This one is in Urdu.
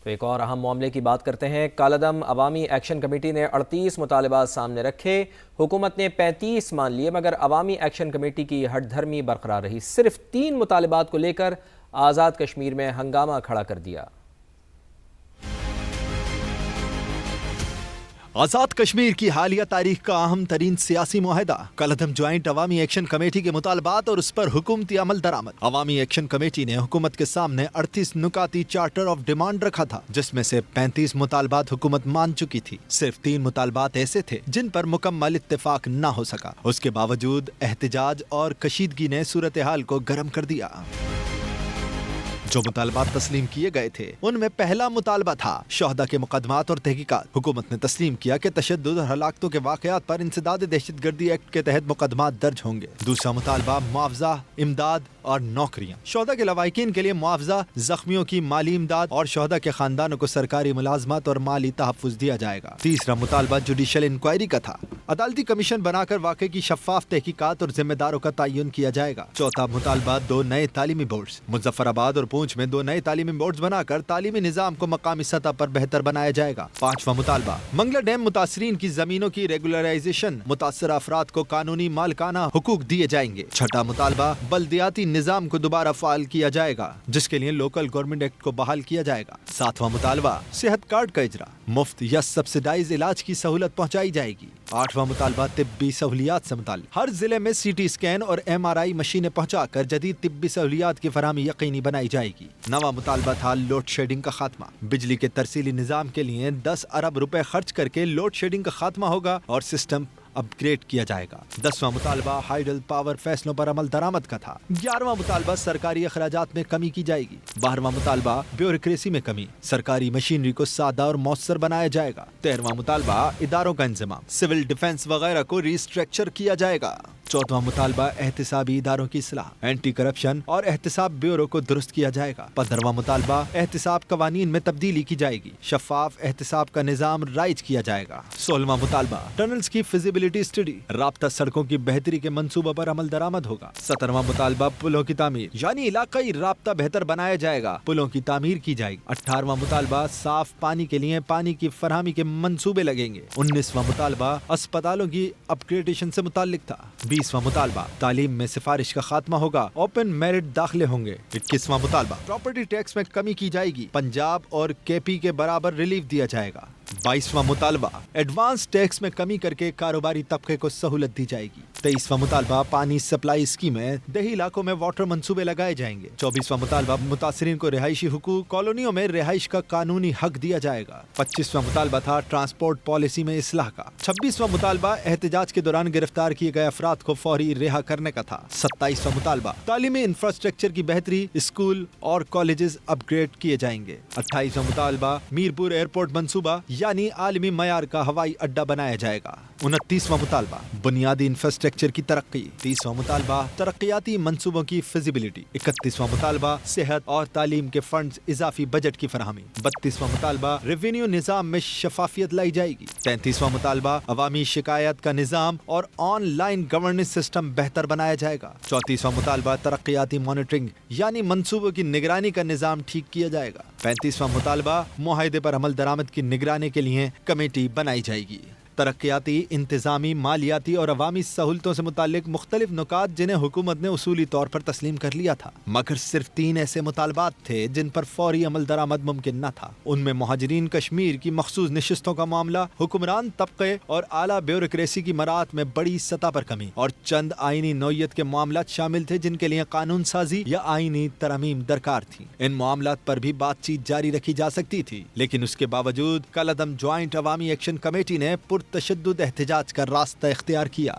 تو ایک اور اہم معاملے کی بات کرتے ہیں۔ کالعدم عوامی ایکشن کمیٹی نے 38 مطالبات سامنے رکھے، حکومت نے 35 مان لیے، مگر عوامی ایکشن کمیٹی کی ہٹ دھرمی برقرار رہی۔ صرف 3 مطالبات کو لے کر آزاد کشمیر میں ہنگامہ کھڑا کر دیا۔ آزاد کشمیر کی حالیہ تاریخ کا اہم ترین سیاسی معاہدہ کالعدم جوائنٹ عوامی ایکشن کمیٹی کے مطالبات اور اس پر حکومتی عمل درآمد۔ عوامی ایکشن کمیٹی نے حکومت کے سامنے 38 نکاتی چارٹر آف ڈیمانڈ رکھا تھا، جس میں سے 35 مطالبات حکومت مان چکی تھی۔ صرف 3 مطالبات ایسے تھے جن پر مکمل اتفاق نہ ہو سکا۔ اس کے باوجود احتجاج اور کشیدگی نے صورتحال کو گرم کر دیا۔ جو مطالبات تسلیم کیے گئے تھے ان میں پہلا مطالبہ تھا شہداء کے مقدمات اور تحقیقات۔ حکومت نے تسلیم کیا کہ تشدد اور ہلاکتوں کے واقعات پر انسداد دہشت گردی ایکٹ کے تحت مقدمات درج ہوں گے۔ دوسرا مطالبہ معاوضہ، امداد اور نوکریاں۔ شہداء کے لواحقین کے لیے معاوضہ، زخمیوں کی مالی امداد اور شہداء کے خاندانوں کو سرکاری ملازمت اور مالی تحفظ دیا جائے گا۔ تیسرا مطالبہ جوڈیشل انکوائری کا تھا۔ عدالتی کمیشن بنا کر واقعے کی شفاف تحقیقات اور ذمہ داروں کا تعین کیا جائے گا۔ چوتھا مطالبہ 2 نئے تعلیمی بورڈز۔ مظفر آباد اور پونچھ میں 2 نئے تعلیمی بورڈز بنا کر تعلیمی نظام کو مقامی سطح پر بہتر بنایا جائے گا۔ پانچواں مطالبہ منگلا ڈیم متاثرین کی زمینوں کی ریگولرائزیشن، متاثرہ افراد کو قانونی مالکانہ حقوق دیے جائیں گے۔ چھٹا مطالبہ بلدیاتی نظام کو دوبارہ فعال کیا جائے گا، جس کے لیے لوکل گورنمنٹ ایکٹ کو بحال کیا جائے گا۔ ساتواں مطالبہ صحت کارڈ کا اجرا، مفت یا سبسڈائز علاج کی سہولت پہنچائی جائے گی۔ آٹھواں مطالبہ طبی سہولیات سے متعلق، ہر ضلع میں CT اسکین اور MRI مشینیں پہنچا کر جدید طبی سہولیات کی فراہمی یقینی بنائی جائے گی۔ نواں مطالبہ تھا لوڈ شیڈنگ کا خاتمہ۔ بجلی کے ترسیلی نظام کے لیے 10 ارب روپے خرچ کر کے لوڈ شیڈنگ کا خاتمہ ہوگا اور سسٹم اپ گریڈ کیا جائے گا۔ 10واں مطالبہ ہائیڈل پاور فیصلوں پر عمل درآمد کا تھا۔ 11واں مطالبہ سرکاری اخراجات میں کمی کی جائے گی۔ 12واں مطالبہ بیوروکریسی میں کمی، سرکاری مشینری کو سادہ اور مؤثر بنایا جائے گا۔ 13واں مطالبہ اداروں کا انضمام، سول ڈیفنس وغیرہ کو ریسٹرکچر کیا جائے گا۔ 14واں مطالبہ احتسابی اداروں کی اصلاح، اینٹی کرپشن اور احتساب بیورو کو درست کیا جائے گا۔ 15واں مطالبہ احتساب قوانین میں تبدیلی کی جائے گی، شفاف احتساب کا نظام رائج کیا جائے گا۔ 16واں مطالبہ ٹنلز کی فیزیبلٹی اسٹڈی، رابطہ سڑکوں کی بہتری کے منصوبوں پر عمل درآمد ہوگا۔ 17واں مطالبہ پلوں کی تعمیر، یعنی علاقائی رابطہ بہتر بنایا جائے گا، پلوں کی تعمیر کی جائے گی۔ 18واں مطالبہ صاف پانی کے لیے پانی کی فراہمی کے منصوبے لگیں گے۔ 19واں مطالبہ اسپتالوں کی اپ گریڈیشن سے متعلق تھا۔ 20واں مطالبہ تعلیم میں سفارش کا خاتمہ ہوگا، اوپن میرٹ داخلے ہوں گے۔ 21واں مطالبہ پراپرٹی ٹیکس میں کمی کی جائے گی، پنجاب اور KP کے برابر ریلیف دیا جائے گا۔ 22واں مطالبہ ایڈوانس ٹیکس میں کمی کر کے کاروباری طبقے کو سہولت دی جائے گی۔ 23واں مطالبہ پانی سپلائی اسکیم میں دیہی علاقوں میں واٹر منصوبے لگائے جائیں گے۔ 24واں مطالبہ متاثرین کو رہائشی حقوق، کالونیوں میں رہائش کا قانونی حق دیا جائے گا۔ 25واں مطالبہ تھا ٹرانسپورٹ پالیسی میں اصلاح کا۔ 26واں مطالبہ احتجاج کے دوران گرفتار کیے گئے افراد کو فوری رہا کرنے کا تھا۔ 27واں مطالبہ تعلیمی انفراسٹرکچر کی بہتری، اسکول اور کالجز اپ گریڈ کیے جائیں گے۔ 28واں مطالبہ میرپور ایئرپورٹ منصوبہ، یعنی عالمی معیار کا ہوائی اڈا بنایا جائے گا۔ 29واں مطالبہ بنیادی انفراسٹرکچر کی ترقی۔ 30واں مطالبہ ترقیاتی منصوبوں کی فیزیبلٹی۔ 31واں مطالبہ صحت اور تعلیم کے فنڈز اضافی بجٹ کی فراہمی۔ 32واں مطالبہ ریونیو نظام میں شفافیت لائی جائے گی۔ 33واں مطالبہ عوامی شکایت کا نظام اور آن لائن گورننس سسٹم بہتر بنایا جائے گا۔ 34واں مطالبہ ترقیاتی مانیٹرنگ، یعنی منصوبوں کی نگرانی کا نظام ٹھیک کیا جائے گا۔ 35واں مطالبہ معاہدے پر عمل درآمد کی نگرانی کے لیے کمیٹی بنائی جائے گی۔ ترقیاتی، انتظامی، مالیاتی اور عوامی سہولتوں سے متعلق مختلف نکات جنہیں حکومت نے اصولی طور پر تسلیم کر لیا تھا، مگر صرف 3 ایسے مطالبات تھے جن پر فوری عمل درآمد ممکن نہ تھا۔ ان میں مہاجرین کشمیر کی مخصوص نشستوں کا معاملہ، حکمران طبقے اور اعلیٰ بیوروکریسی کی مراعات میں بڑی سطح پر کمی اور چند آئینی نوعیت کے معاملات شامل تھے جن کے لیے قانون سازی یا آئینی ترامیم درکار تھی۔ ان معاملات پر بھی بات چیت جاری رکھی جا سکتی تھی، لیکن اس کے باوجود کالعدم جوائنٹ عوامی ایکشن کمیٹی نے تشدد احتجاج کا راستہ اختیار کیا۔